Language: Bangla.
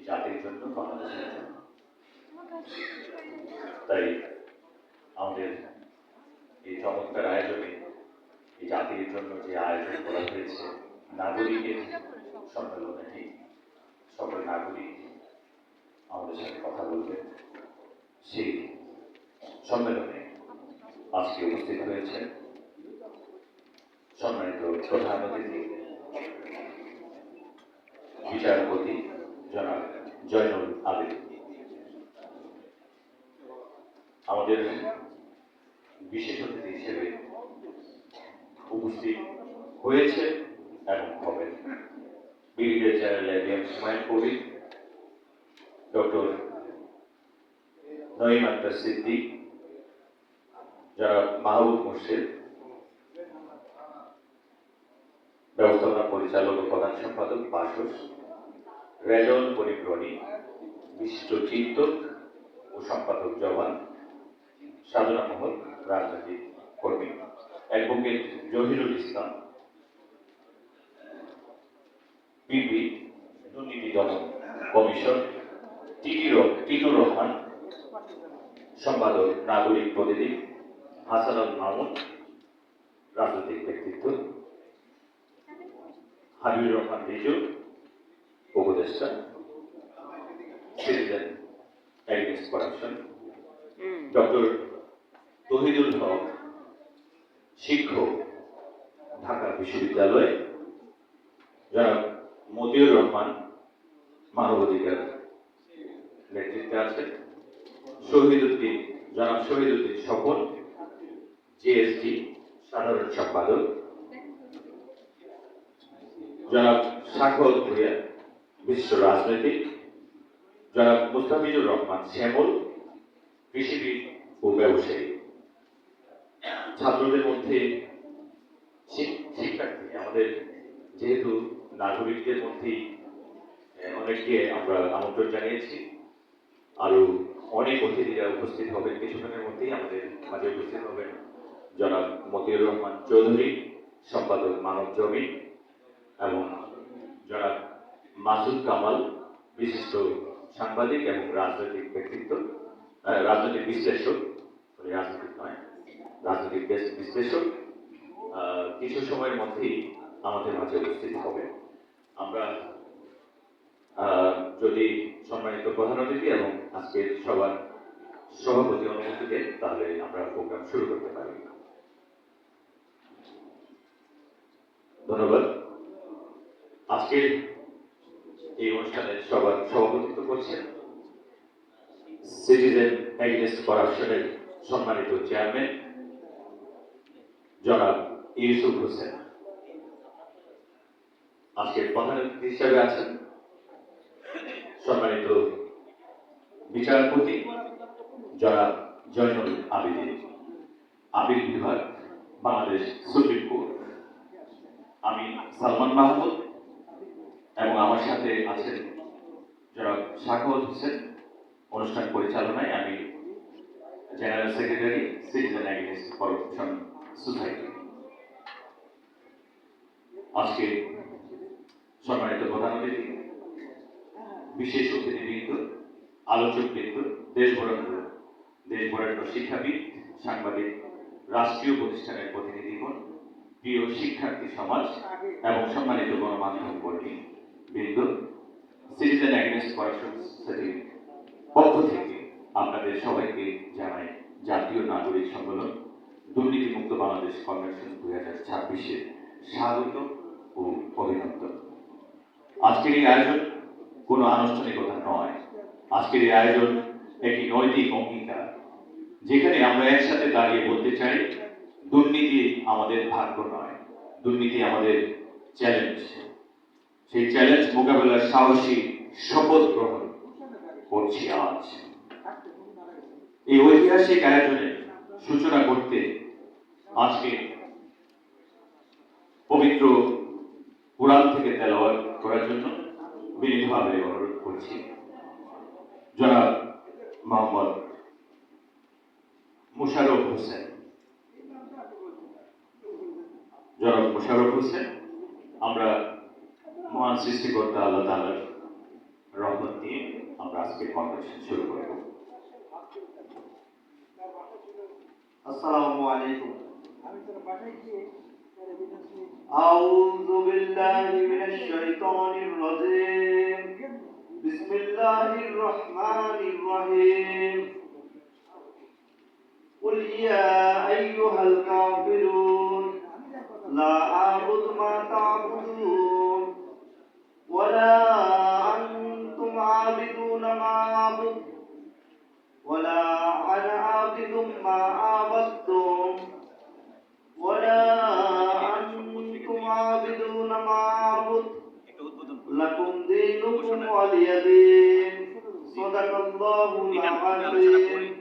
জাতির জন্য, বাংলাদেশের জন্য। তাই আমাদের এই চমৎকার আয়োজনে, এই জাতির জন্য যে আয়োজন করা হয়েছে, নাগরিকের সম্মেলনে সকল নাগরিক আমাদের সাথে কথা বলবেন। সেই সম্মেলনে আজকে উপস্থিত হয়েছে সম্মানিত প্রধান অতিথি বিচারপতি জনাব জয়নুল আবেদিন। আমাদের বিশেষ অতিথি হিসেবে উপস্থিত হয়েছে এবং হবেন ব্রিগেডিয়ার জেনারেল এবিএম ইসমাইল কবির, ডক্টর নঈম আক্তার সিদ্দিক, জনাব মাহবুব মুর্শিদ, ব্যবস্থাপনা পরিচালক ও প্রধান সম্পাদক বাসস, রেজল পরিক্রমী, বিশিষ্ট চিন্তক ও সম্পাদক জওয়ান, সাধনা মহল রাজনৈতিক কর্মী, অ্যাডভোকেট জহিরুল ইসলাম, পিপি দুর্নীতি দমন কমিশন, টিটুর রহমান, সম্পাদক নাগরিক প্রতিনিধি হাসানুল মাহমুদ, রাজনৈতিক ব্যক্তিত্ব হাবিবুর রহমান রিজু, উপদেষ্টা, citizen against corruption, doctor Tohidul Haque, শিক্ষক, ঢাকা বিশ্ববিদ্যালয়, জনাব মতিউর রহমান, মানবাধিকার নেতৃত্বে আছেন, জনাব শহীদুদ্দিন স্বপন, জিএসটি সাধারণ সম্পাদক, জনাব সাগর ভূঁইয়া, বিশিষ্ট রাজনৈতিক, জনাব মুস্তাফিজুর রহমান শ্যামল, কৃষিবিদ ও ব্যবসায়ী। ছাত্রদের মধ্যে শিক্ষার্থী, আমাদের যেহেতু নাগরিকদের মধ্যেই অনেককে আমরা আমন্ত্রণ জানিয়েছি, আরো অনেক অতিথিরা উপস্থিত হবেন। কিছুক্ষণের মধ্যেই আমাদের মাঝে উপস্থিত হবেন জনাব মতিউর রহমান চৌধুরী, সম্পাদক মানব জমিন, এবং জনাব মাসুদ কামাল, বিশিষ্ট সাংবাদিক এবং রাজনৈতিক ব্যক্তিত্ব, রাজনৈতিক বিশ্লেষক, রাজনৈতিক নয়, রাজনৈতিক বিশ্লেষক কিছু সময়ের মধ্যেই আমাদের মাঝে উপস্থিত হবে। আমরা যদি সম্মানিত প্রধান অতিথি এবং আজকের সবার সভাপতি অনুমতি দেন, তাহলে আমরা প্রোগ্রাম শুরু করতে পারি। ধন্যবাদ। আজকের এই অনুষ্ঠানে সবার সভাপতিত্ব করছেন সিটিজেন এগেইনস্ট করাপশনের সম্মানিত চেয়ারম্যান জনাব ইউসুফ হোসেন। আজকের প্রধান অতিথি হিসেবে আছেন সম্মানিত বিচারপতি জনাব জয়নুল আবেদিন, আপিল বিভাগ, বাংলাদেশ সুপ্রিম কোর্ট। আমি সালমান মাহমুদ এবং আমার সাথে আছেন জনাব সাখাওয়াত হোসেন, অনুষ্ঠান পরিচালনায় আমি general secretary, citizen against corruption society. আজকে সম্মানিত প্রধান অতিথি, বিশেষ অতিথিবৃন্দ, আলোচকবৃন্দ, দেশ বরেণ্য শিক্ষাবিদ, সাংবাদিক, রাষ্ট্রীয় প্রতিষ্ঠানের প্রতিনিধিগণ, প্রিয় শিক্ষার্থী সমাজ এবং সম্মানিত গণমাধ্যম কর্মী বৃন্দ, সিটিজেন এগেইনস্ট করাপশন সোসাইটির পক্ষ থেকে আপনাদের সবাইকে জানাই জাতীয় নাগরিক সম্মেলন দুর্নীতিমুক্ত বাংলাদেশ কনভেনশন 2026-এর স্বাগত ও অভিনন্দন। আজকের এই আয়োজন কোনো আনুষ্ঠানিকতা নয়, আজকের এই আয়োজন একটি নৈতিক অঙ্গীকার, যেখানে আমরা একসাথে দাঁড়িয়ে বলতে চাই দুর্নীতি আমাদের ভাগ্য নয়, দুর্নীতি আমাদের চ্যালেঞ্জ। সেই চ্যালেঞ্জ মোকাবেলার সাহসী শপথ গ্রহণ করছি আজ। এই ঐতিহাসিক আয়োজনের সূচনা করতে আজকে পবিত্র কোরআন থেকে তেলাওয়াত করার জন্য বিনীতভাবে অনুরোধ করছি জনাব মোহাম্মদ মুশাররফ হোসেন। জনাব মুশাররফ হোসেন, আমরা মহান সৃষ্টিকর্তা আল্লাহ তাআলার রহমত নিয়ে আজকের কনভারসেশন শুরু করব। আসসালামু আলাইকুম। আউযু বিল্লাহি মিনাশ শাইতানির রাজীম। বিসমিল্লাহির রহমানির রহিম। قل يا أيها الكافرون لا أعبد ما تعبدون ولا أنتم عابدون ما أعبد ولا أنا عابد ما عبدتم ولا أنتم عابدون ما أعبد لكم دينكم ولي دين صدق الله العظيم।